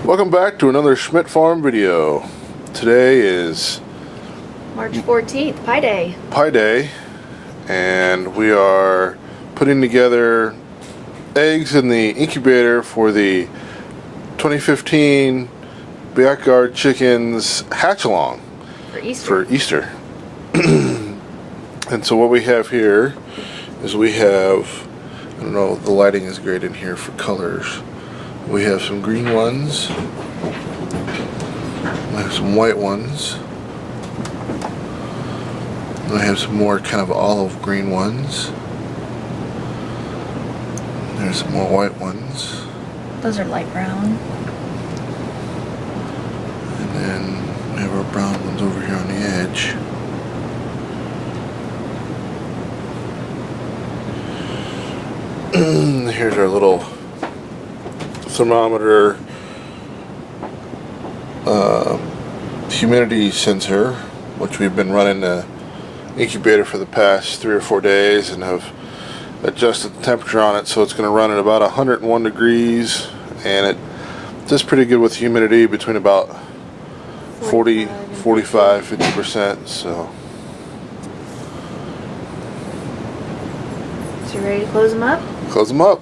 Welcome back to another Schmidt Farm video. Today is March 14th, Pi Day. Pi Day, and we are putting together eggs in the incubator for the 2015 Backyard Chickens Hatch-Along For Easter. And so what we have here is we have, I don't know, the lighting is great in here for colors. We have some green ones. We have some white ones. And I have some more kind of olive green ones. There's some more white ones. Those are light brown. And then we have our brown ones over here on the edge. Here's our little thermometer humidity sensor, which we've been running the incubator for the past 3 or 4 days and have adjusted the temperature on it, so it's going to run at about 101 degrees, and it does pretty good with humidity between about 40, 45, 50%. So you ready to close them up? Close them up.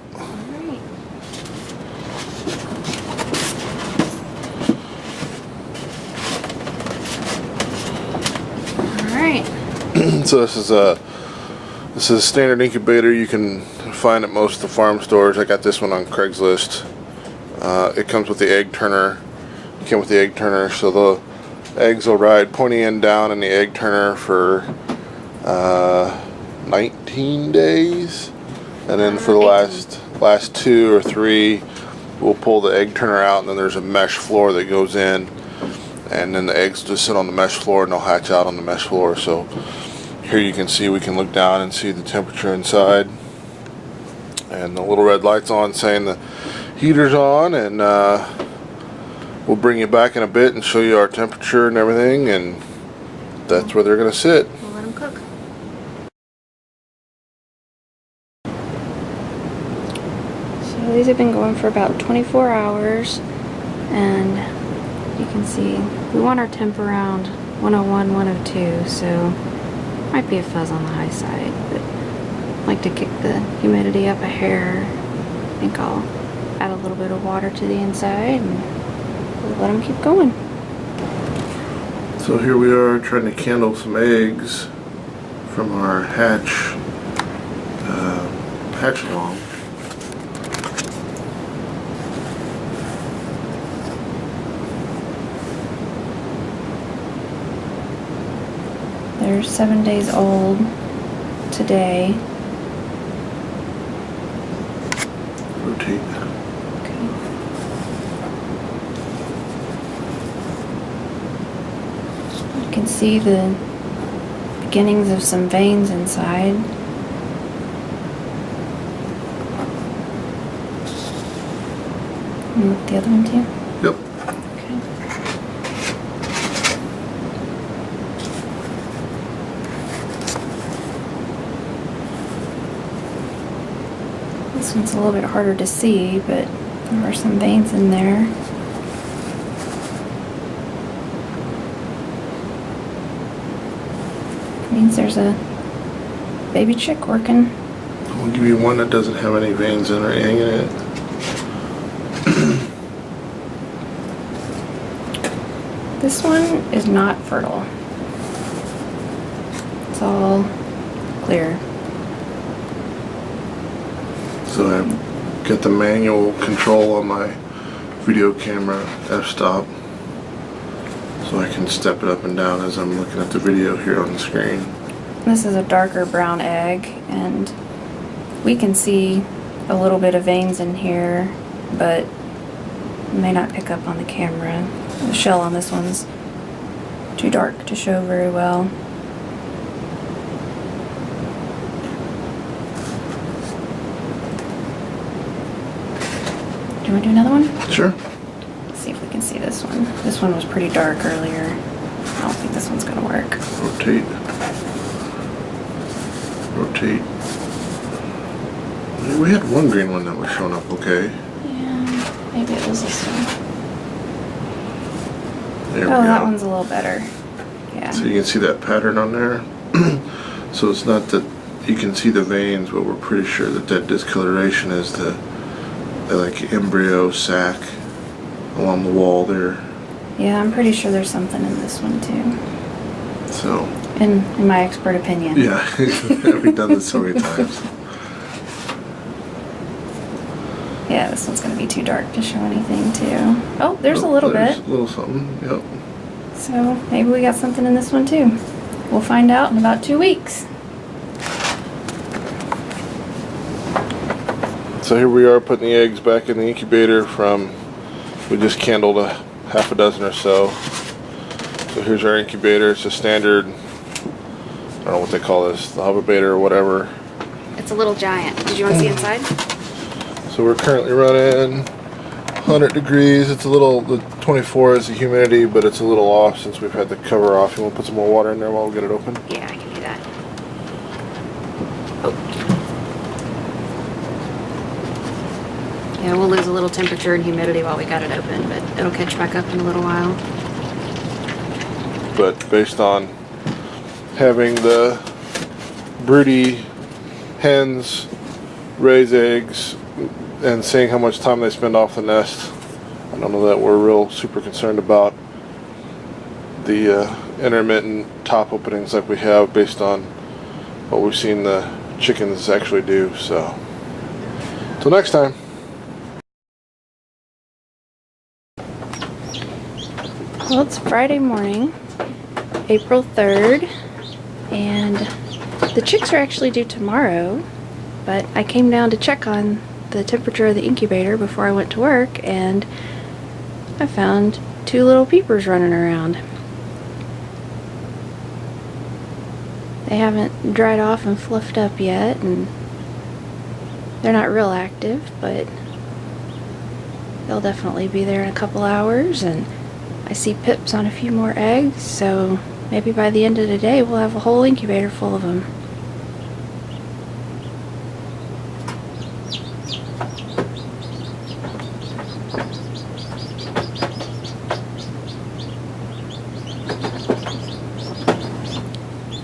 So this is a standard incubator you can find at most of the farm stores. I got this one on Craigslist. It comes with the egg turner. It came with the egg turner, so the eggs will ride pointy end down in the egg turner for 19 days, and then for the last 2 or 3, we'll pull the egg turner out, and then there's a mesh floor that goes in, and then the eggs just sit on the mesh floor and they'll hatch out on the mesh floor. So here you can see, we can look down and see the temperature inside, and the little red light's on saying the heater's on, and we'll bring you back in a bit and show you our temperature and everything, and that's where they're going to sit. We'll let them cook. So these have been going for about 24 hours, and you can see we want our temp around 101, 102, so might be a fuzz on the high side, but I like to kick the humidity up a hair. I think I'll add a little bit of water to the inside and we'll let them keep going. So here we are trying to candle some eggs from our hatch-along. They're 7 days old today. Rotate. Okay. You can see the beginnings of some veins inside. And look the other one too. Yep. Okay. This one's a little bit harder to see, but there are some veins in there. Means there's a baby chick working. I'll give you one that doesn't have any veins in or anything in it. This one is not fertile. It's all clear. So I've got the manual control on my video camera, f-stop, so I can step it up and down as I'm looking at the video here on the screen. This is a darker brown egg, and we can see a little bit of veins in here, but may not pick up on the camera. The shell on this one's too dark to show very well. Do you want to do another one? Sure. Let's see if we can see this one. This one was pretty dark earlier. I don't think this one's gonna work. Rotate. Rotate. We had one green one that was showing up okay. Yeah, maybe it was this one. There Oh, we that go. one's a little better. Yeah. So you can see that pattern on there. So it's not that you can see the veins, but we're pretty sure that that discoloration is the like embryo sac along the wall there. Yeah, I'm pretty sure there's something in this one too. So In my expert opinion. yeah, we've done this so many times. Yeah, this one's gonna be too dark to show anything too. Oh, there's a little There's bit. a little something. Yep. So maybe we got something in this one too. We'll find out in about 2 weeks. So here we are putting the eggs back in the incubator from, we just candled a half a dozen or so. So here's our incubator. It's a standard, I don't know what they call this, the Hoverbaiter or whatever. It's a little giant. Did you want to see inside? So we're currently running 100 degrees. It's a little, the 24 is the humidity, but it's a little off since we've had the cover off. You want to put some more water in there while we get it open? Yeah, I can do that. Yeah, we'll lose a little temperature and humidity while we got it open, but it'll catch back up in a little while. But based on having the broody hens raise eggs and seeing how much time they spend off the nest, I don't know that we're real super concerned about the intermittent top openings like we have based on what we've seen the chickens actually do. So till next time. Well, it's Friday morning, April 3rd, and the chicks are actually due tomorrow, but I came down to check on the temperature of the incubator before I went to work, and I found 2 little peepers running around. They haven't dried off and fluffed up yet, and they're not real active, but they'll definitely be there in a couple hours, and I see pips on a few more eggs, so maybe by the end of the day we'll have a whole incubator full of them.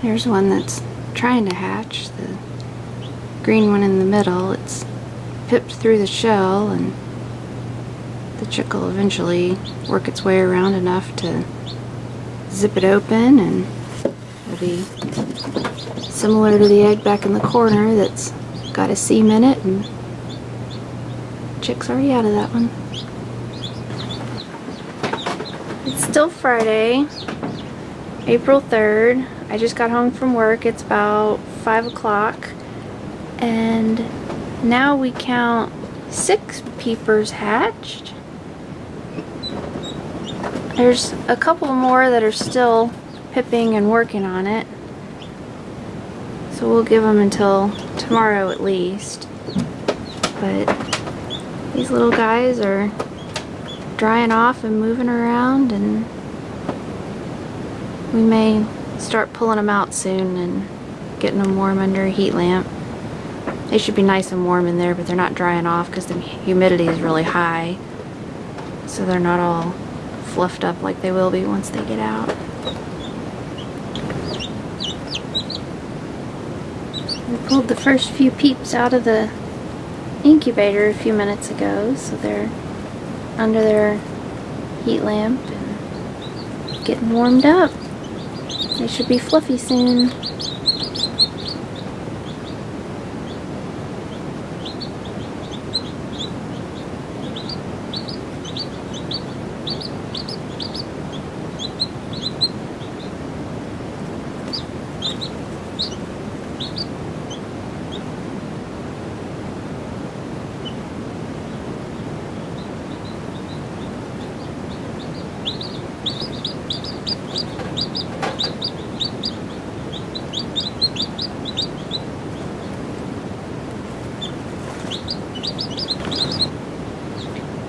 There's one that's trying to hatch, the green one in the middle. It's pipped through the shell, and the chick will eventually work its way around enough to zip it open, and it'll be similar to the egg back in the corner that's got a seam in it, and chick's already out of that one. It's still Friday, April 3rd. I just got home from work. It's about 5 o'clock, and now we count 6 peepers hatched. There's a couple more that are still pipping and working on it, so we'll give them until tomorrow at least. But these little guys are drying off and moving around, and we may start pulling them out soon and getting them warm under a heat lamp. They should be nice and warm in there, but they're not drying off because the humidity is really high, so they're not all fluffed up like they will be once they get out. We pulled the first few peeps out of the incubator a few minutes ago, so they're under their heat lamp and getting warmed up. They should be fluffy soon.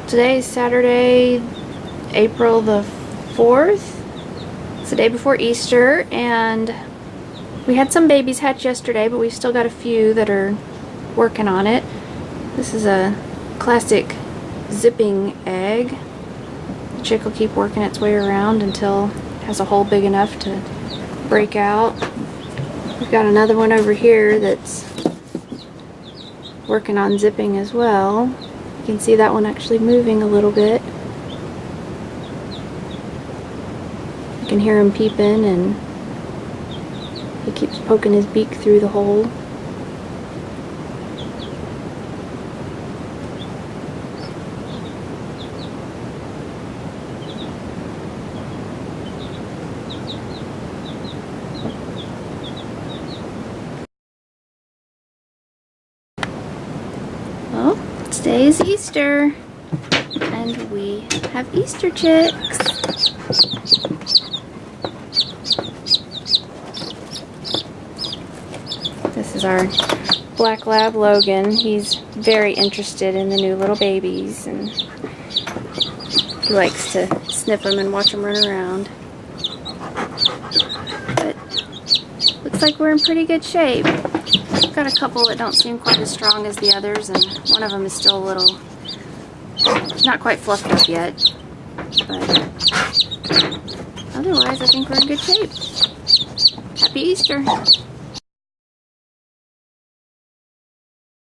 Today is Saturday, April the 4th. It's the day before Easter, and we had some babies hatch yesterday, but we've still got a few that are working on it. This is a classic zipping egg. The chick will keep working its way around until it has a hole big enough to break out. We've got another one over here that's working on zipping as well. You can see that one actually moving a little bit. You can hear him peeping, and he keeps poking his beak through the hole. Well, today is Easter, and we have Easter chicks. This is our black lab Logan. He's very interested in the new little babies, and he likes to sniff them and watch them run around. But looks like we're in pretty good shape. We've got a couple that don't seem quite as strong as the others, and one of them is still a little, not quite fluffed up yet. But otherwise, I think we're in good shape. Happy Easter!